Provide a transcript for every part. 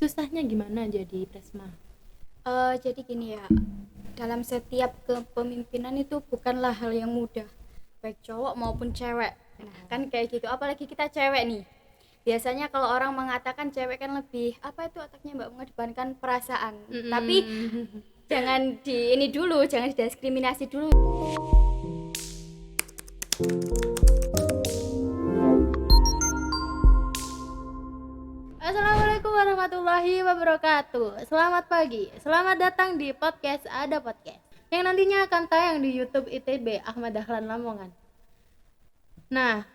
susahnya gimana jadi Presma? Jadi gini ya, dalam setiap kepemimpinan itu bukanlah hal yang mudah, baik cowok maupun cewek. Nah, kan kayak gitu, apalagi kita cewek nih. Biasanya kalau orang mengatakan cewek kan lebih, apa itu otaknya Mbak, mengedepankan perasaan. Tapi jangan di ini dulu, jangan didiskriminasi dulu. Assalamualaikum warahmatullahi wabarakatuh. Selamat pagi, selamat datang di podcast Ada Podcast yang nantinya akan tayang di YouTube ITB Ahmad Dahlan Lamongan. Nah,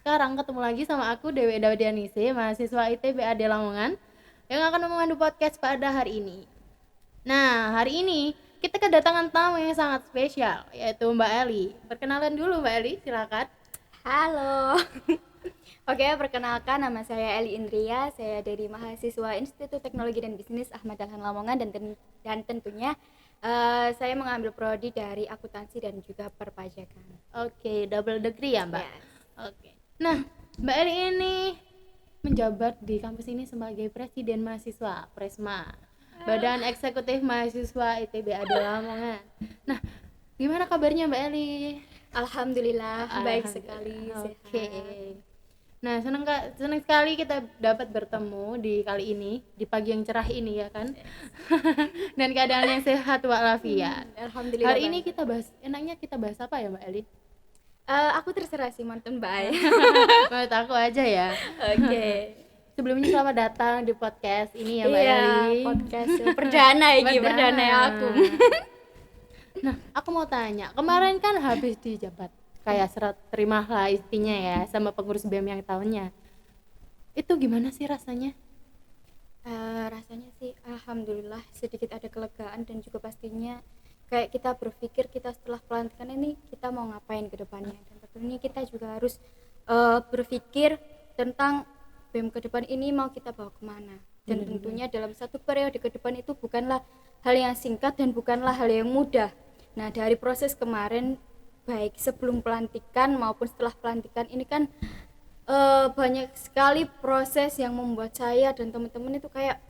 sekarang ketemu lagi sama aku Dewi Daudianise, mahasiswa ITB AD Lamongan yang akan memandu podcast pada hari ini. Nah, hari ini kita kedatangan tamu yang sangat spesial, yaitu Mbak Eli. Perkenalan dulu Mbak Eli, silakan. Halo. Oke, perkenalkan nama saya Eli Indria. Saya dari mahasiswa Institut Teknologi dan Bisnis Ahmad Dahlan Lamongan dan tentunya saya mengambil prodi dari akuntansi dan juga perpajakan. Oke, double degree ya Mbak? Yes. Oke. Nah, Mbak Eli ini menjabat di kampus ini sebagai Presiden Mahasiswa Presma, Badan Eksekutif Mahasiswa ITB AD Lamongan. Nah, gimana kabarnya Mbak Eli? Alhamdulillah, baik sekali. Oke. Sehat. Nah, senang sekali kita dapat bertemu di kali ini, di pagi yang cerah ini ya kan. Dan keadaan yang sehat walafiat. Alhamdulillah. Hari ini enaknya kita bahas apa ya Mbak Eli? Aku terserah sih mantan baik. Menurut aku aja ya. Oke. Sebelumnya selamat datang di podcast ini ya Mbak Iya, Eli. podcast perdana ini, perdana aku. Nah, aku mau tanya, kemarin kan habis dijabat kayak serah terima lah intinya ya sama pengurus BEM yang tahunnya. Itu gimana sih rasanya? Rasanya sih alhamdulillah sedikit ada kelegaan dan juga pastinya kayak kita berpikir kita setelah pelantikan ini kita mau ngapain ke depannya, dan tentunya kita juga harus berpikir tentang BEM ke depan ini mau kita bawa kemana, dan tentunya dalam satu periode ke depan itu bukanlah hal yang singkat dan bukanlah hal yang mudah. Nah, dari proses kemarin baik sebelum pelantikan maupun setelah pelantikan ini kan banyak sekali proses yang membuat saya dan teman-teman itu kayak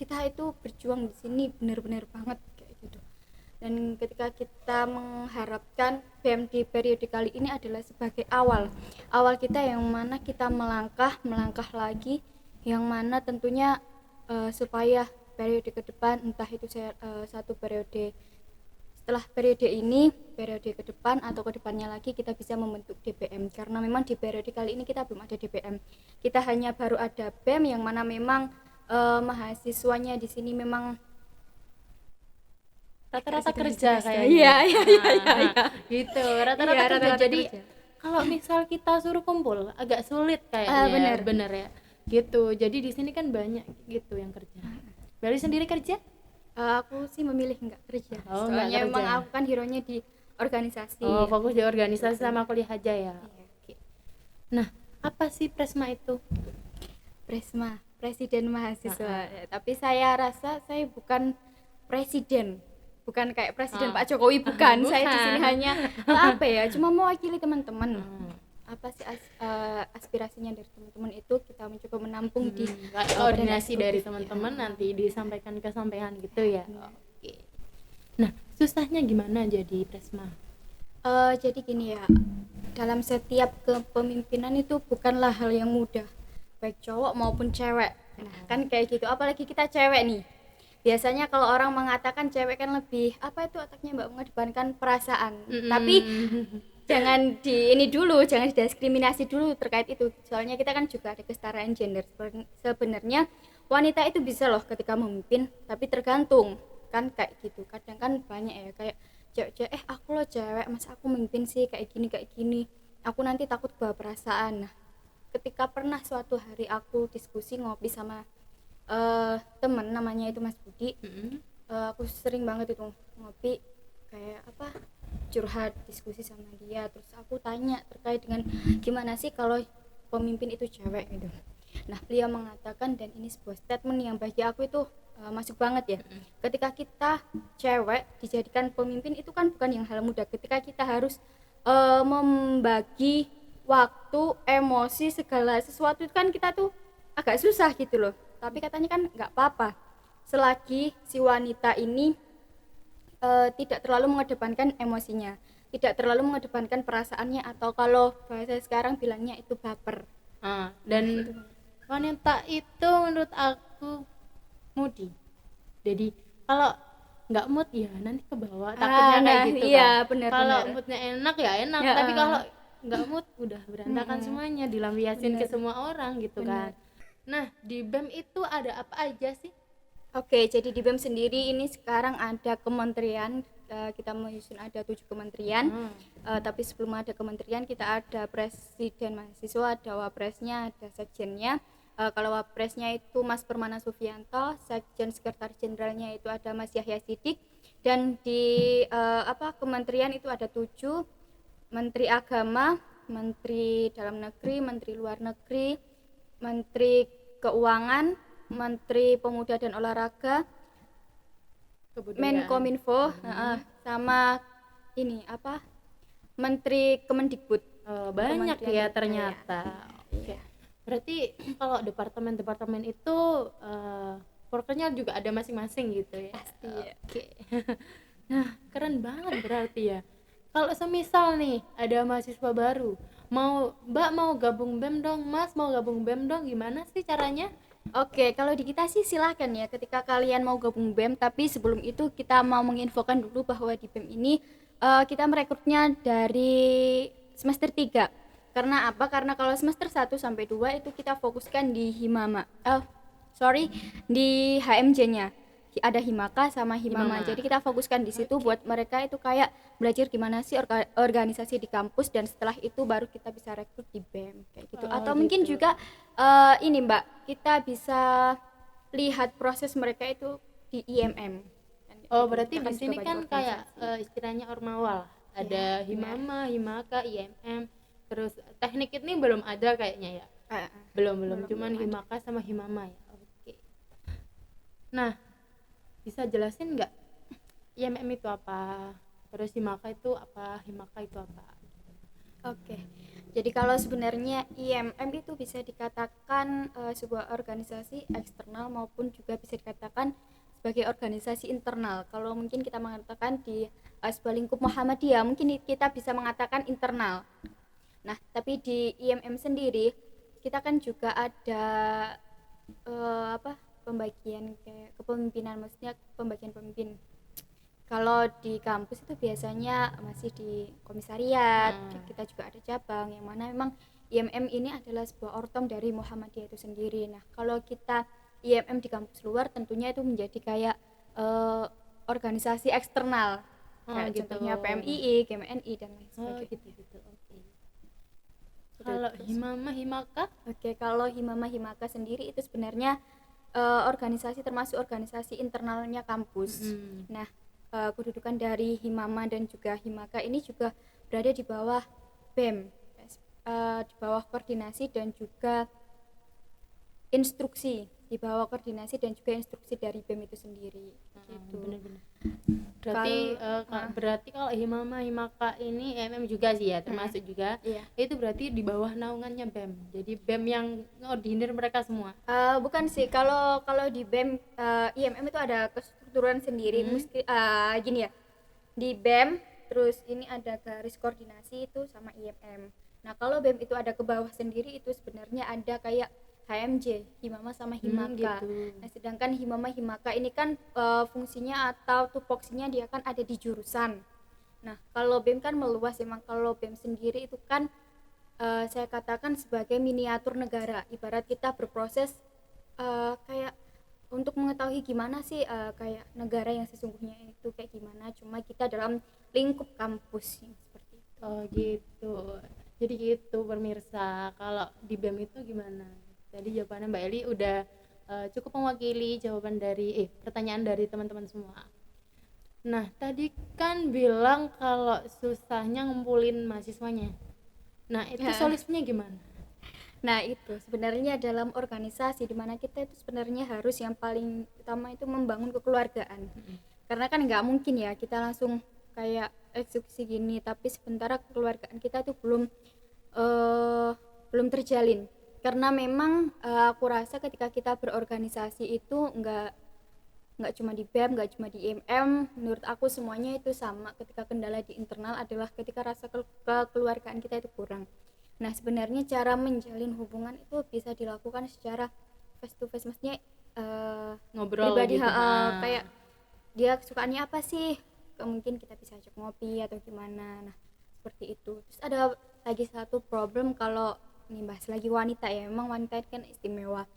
kita itu berjuang di sini benar-benar banget kayak gitu. Dan ketika kita mengharapkan BEM di periode kali ini adalah sebagai awal kita yang mana kita melangkah lagi, yang mana tentunya supaya periode ke depan entah itu satu periode setelah periode ini, periode ke depan atau ke depannya lagi kita bisa membentuk DPM, karena memang di periode kali ini kita belum ada DPM. Kita hanya baru ada BEM yang mana memang mahasiswanya di sini memang Rata-rata kerja kayaknya. Iya. Gitu, rata-rata Iya, kerja. rata-rata Jadi kerja. kalau misal kita suruh kumpul agak sulit kayaknya. Bener ya. Gitu. Jadi di sini kan banyak gitu yang kerja. Bali sendiri kerja? Aku sih memilih nggak kerja. Oh, soalnya nggak memang kerja. aku kan hero-nya di organisasi. Oh, fokus di organisasi sama kuliah aja ya. Iya. Oke. Nah, apa sih Presma itu? Presma, presiden mahasiswa. Ya, tapi saya rasa saya bukan presiden, bukan kayak presiden Pak Jokowi, bukan. Saya di sini hanya apa ya, cuma mewakili teman-teman. Apa sih aspirasinya dari teman-teman itu kita mencoba menampung di koordinasi dari teman-teman nanti disampaikan ke sampean gitu ya. Oke. Nah, susahnya gimana jadi Presma? Jadi gini ya, dalam setiap kepemimpinan itu bukanlah hal yang mudah, baik cowok maupun cewek. Nah, kan kayak gitu, apalagi kita cewek nih. Biasanya kalau orang mengatakan cewek kan lebih, apa itu otaknya Mbak, mengedepankan perasaan. Tapi jangan di ini dulu, jangan didiskriminasi dulu terkait itu. Soalnya kita kan juga ada kesetaraan gender. Sebenarnya wanita itu bisa loh ketika memimpin, tapi tergantung kan kayak gitu. Kadang kan banyak ya kayak cewek-cewek, aku loh cewek, masa aku memimpin sih kayak gini. Aku nanti takut bawa perasaan. Nah, ketika pernah suatu hari aku diskusi ngopi sama temen namanya itu Mas Budi. Aku sering banget itu ngopi kayak apa, curhat diskusi sama dia, terus aku tanya terkait dengan gimana sih kalau pemimpin itu cewek gitu. Nah, beliau mengatakan, dan ini sebuah statement yang bagi aku itu masuk banget ya. Ketika kita cewek dijadikan pemimpin itu kan bukan yang hal mudah, ketika kita harus membagi waktu, emosi, segala sesuatu itu kan kita tuh agak susah gitu loh. Tapi katanya kan nggak apa-apa selagi si wanita ini tidak terlalu mengedepankan emosinya, tidak terlalu mengedepankan perasaannya, atau kalau bahasa sekarang bilangnya itu baper. Dan itu. wanita itu menurut aku moody. Jadi kalau nggak mood ya nanti ke bawah, takutnya kayak gitu iya, kan. benar, Kalau benar. moodnya enak ya enak, Ya, tapi kalau nggak mood udah berantakan semuanya, dilampiasin ke Benar. semua orang gitu Benar. kan. Nah, di BEM itu ada apa aja sih? Oke, jadi di BEM sendiri ini sekarang ada kementerian, kita menyusun ada 7 kementerian. Tapi sebelum ada kementerian kita ada presiden mahasiswa, ada wapresnya, ada sekjennya. Kalau wapresnya itu Mas Permana Sufianto, sekjen sekretaris jenderalnya itu ada Mas Yahya Siddiq, dan di kementerian itu ada 7: Menteri Agama, Menteri Dalam Negeri, Menteri Luar Negeri, Menteri Keuangan, Menteri Pemuda dan Olahraga, Menkominfo, sama ini Menteri Kemendikbud. Banyak Kementerian ya Dikbud, ternyata. Oke. Berarti kalau departemen-departemen itu workernya juga ada masing-masing gitu ya. Pasti ya. Oke. Nah, keren banget berarti ya. Kalau semisal nih ada mahasiswa baru, Mbak mau gabung BEM dong, Mas mau gabung BEM dong, gimana sih caranya? Oke, kalau di kita sih silahkan ya ketika kalian mau gabung BEM, tapi sebelum itu kita mau menginfokan dulu bahwa di BEM ini kita merekrutnya dari semester 3. Karena apa? Karena kalau semester 1 sampai 2 itu kita fokuskan di di HMJ-nya. Ada Himaka sama Himama. Jadi kita fokuskan di situ buat mereka itu kayak belajar gimana sih organisasi di kampus, dan setelah itu baru kita bisa rekrut di BEM kayak gitu. Atau mungkin juga ini Mbak, kita bisa lihat proses mereka itu di IMM. Berarti Kita di sini juga kan banyak kayak organisasi. istilahnya ormawal. Ada Ya, Himama, Himaka, IMM. Terus teknik ini belum ada kayaknya ya. Belum, cuman ada. Himaka sama Himama ya. Oke. Nah, bisa jelasin nggak IMM itu apa? Terus Himaka itu apa? Himaka itu apa? Oke. Jadi kalau sebenarnya IMM itu bisa dikatakan sebuah organisasi eksternal maupun juga bisa dikatakan sebagai organisasi internal. Kalau mungkin kita mengatakan di sebuah lingkup Muhammadiyah, mungkin kita bisa mengatakan internal. Nah, tapi di IMM sendiri kita kan juga ada pembagian kayak kepemimpinan, maksudnya pembagian pemimpin. Kalau di kampus itu biasanya masih di komisariat, kita juga ada cabang yang mana memang IMM ini adalah sebuah ortom dari Muhammadiyah itu sendiri. Nah, kalau kita IMM di kampus luar tentunya itu menjadi kayak organisasi eksternal. Kayak gitu. contohnya PMII, GMNI dan lain sebagainya. Gitu. Oke. Kalau Himama, Himaka? Oke, kalau Himama Himaka sendiri itu sebenarnya organisasi termasuk organisasi internalnya kampus. Nah, kedudukan dari Himama dan juga Himaka ini juga berada di bawah BEM, di bawah koordinasi dan juga instruksi, di bawah koordinasi dan juga instruksi dari BEM itu sendiri. Gitu. Benar-benar. Berarti kalau Himama, Himaka ini IMM juga sih ya, termasuk juga. Iya. Itu berarti di bawah naungannya BEM. Jadi BEM yang ngordinir mereka semua. Bukan sih, kalau di BEM IMM itu ada kestrukturan sendiri. Gini ya, di BEM terus ini ada garis koordinasi itu sama IMM. Nah, kalau BEM itu ada ke bawah sendiri, itu sebenarnya ada kayak HMJ, Himama sama Himaka. Gitu. Nah, sedangkan Himama Himaka ini kan fungsinya atau tupoksinya dia kan ada di jurusan. Nah, kalau BEM kan meluas. Emang kalau BEM sendiri itu kan saya katakan sebagai miniatur negara. Ibarat kita berproses kayak untuk mengetahui gimana sih kayak negara yang sesungguhnya itu kayak gimana, cuma kita dalam lingkup kampus yang seperti itu. Gitu. Jadi gitu pemirsa, kalau di BEM itu gimana? Jadi jawabannya Mbak Eli udah cukup mewakili jawaban dari pertanyaan dari teman-teman semua. Nah, tadi kan bilang kalau susahnya ngumpulin mahasiswanya. Nah, itu solusinya gimana? Nah, itu sebenarnya dalam organisasi di mana kita itu sebenarnya harus yang paling utama itu membangun kekeluargaan. Karena kan nggak mungkin ya kita langsung kayak eksekusi gini tapi sementara kekeluargaan kita itu belum terjalin. Karena memang aku rasa ketika kita berorganisasi itu nggak cuma di BEM, nggak cuma di IMM, menurut aku semuanya itu sama. Ketika kendala di internal adalah ketika rasa kekeluargaan kita itu kurang. Nah, sebenarnya cara menjalin hubungan itu bisa dilakukan secara face to face, maksudnya Ngobrol pribadi, gitu. kayak dia kesukaannya apa sih, mungkin kita bisa ajak ngopi atau gimana. Nah, seperti itu. Terus ada lagi satu problem, kalau nih bahas lagi wanita ya, memang wanita kan istimewa,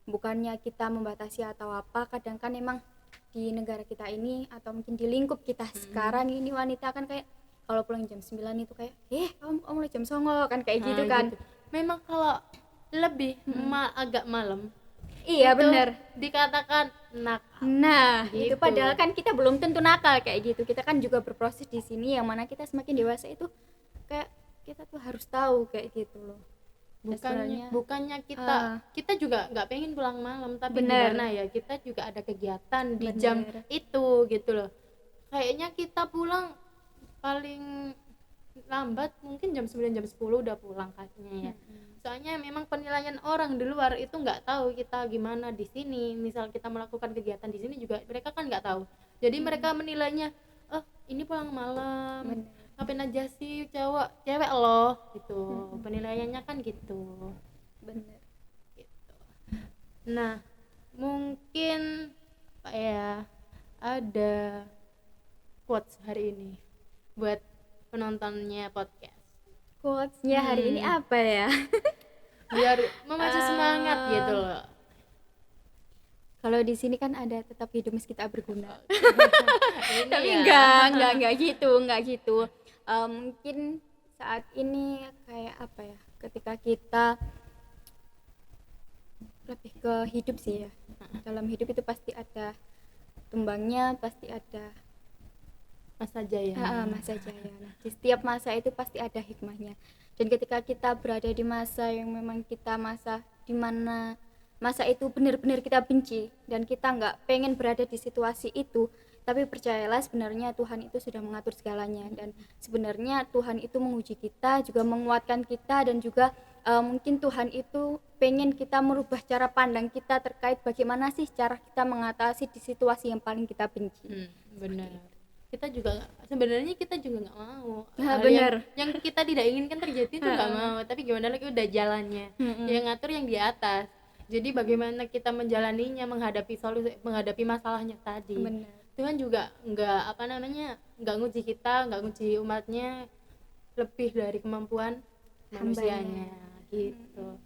bukannya kita membatasi atau apa, kadang kan emang di negara kita ini atau mungkin di lingkup kita sekarang ini, wanita kan kayak kalau pulang jam 9 itu kayak kamu mulai jam 9 kan, kayak gitu kan. Gitu. Memang kalau lebih agak malam Iya itu bener. dikatakan nakal. Nah, itu Gitu. padahal kan kita belum tentu nakal kayak gitu. Kita kan juga berproses di sini, yang mana kita semakin dewasa itu kayak kita tuh harus tahu kayak gitu loh. Bukannya kita juga nggak pengen pulang malam, tapi Bener. gimana ya, kita juga ada kegiatan di Bener. jam itu gitu loh. Kayaknya kita pulang paling lambat mungkin jam 9 jam 10 udah pulang kayaknya ya. Soalnya memang penilaian orang di luar itu nggak tahu kita gimana di sini. Misal kita melakukan kegiatan di sini juga mereka kan nggak tahu. Jadi mereka menilainya, oh ini pulang malam, Bener. ngapain aja sih cewek loh gitu. Penilaiannya kan gitu. Bener. Gitu. Nah, mungkin apa ya, ada quotes hari ini buat penontonnya podcast Quotes-nya hari ini apa ya? biar memacu semangat gitu loh. Kalau di sini kan ada tetap hidup meski tak berguna. Ini Tapi ya. enggak gitu. Mungkin saat ini kayak apa ya? Ketika kita lebih ke hidup sih ya. Dalam hidup itu pasti ada tumbangnya, pasti ada Masa jaya. masa jaya. Nah, di setiap masa itu pasti ada hikmahnya. Dan ketika kita berada di masa yang memang kita masa di mana masa itu benar-benar kita benci dan kita nggak pengen berada di situasi itu, tapi percayalah sebenarnya Tuhan itu sudah mengatur segalanya, dan sebenarnya Tuhan itu menguji kita, juga menguatkan kita, dan juga mungkin Tuhan itu pengen kita merubah cara pandang kita terkait bagaimana sih cara kita mengatasi di situasi yang paling kita benci. Benar. Sebenarnya kita juga nggak mau Nah, hal benar. yang kita tidak inginkan terjadi itu nggak mau, tapi gimana lagi udah jalannya. Yang ngatur yang di atas. Jadi bagaimana kita menjalaninya, menghadapi masalahnya tadi. Benar. Tuhan juga nggak nguji kita, nggak nguji umatnya lebih dari kemampuan manusianya gitu.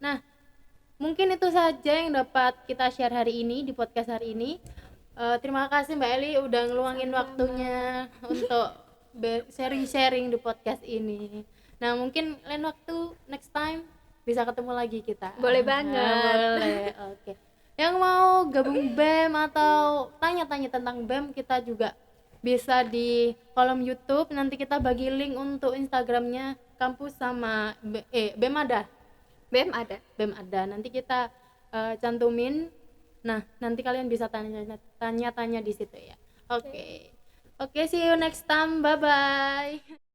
Nah, mungkin itu saja yang dapat kita share hari ini di podcast hari ini. Terima kasih Mbak Eli udah ngeluangin waktunya untuk sharing-sharing di podcast ini. Nah, mungkin lain waktu next time bisa ketemu lagi kita. Boleh banget. Boleh. Oke. Yang mau gabung BEM atau tanya-tanya tentang BEM, kita juga bisa di kolom YouTube. Nanti kita bagi link untuk Instagramnya kampus sama BEM ada. BEM ada. BEM ada. Nanti kita cantumin. Nah, nanti kalian bisa tanya-tanya di situ ya. Oke. See you next time. Bye bye.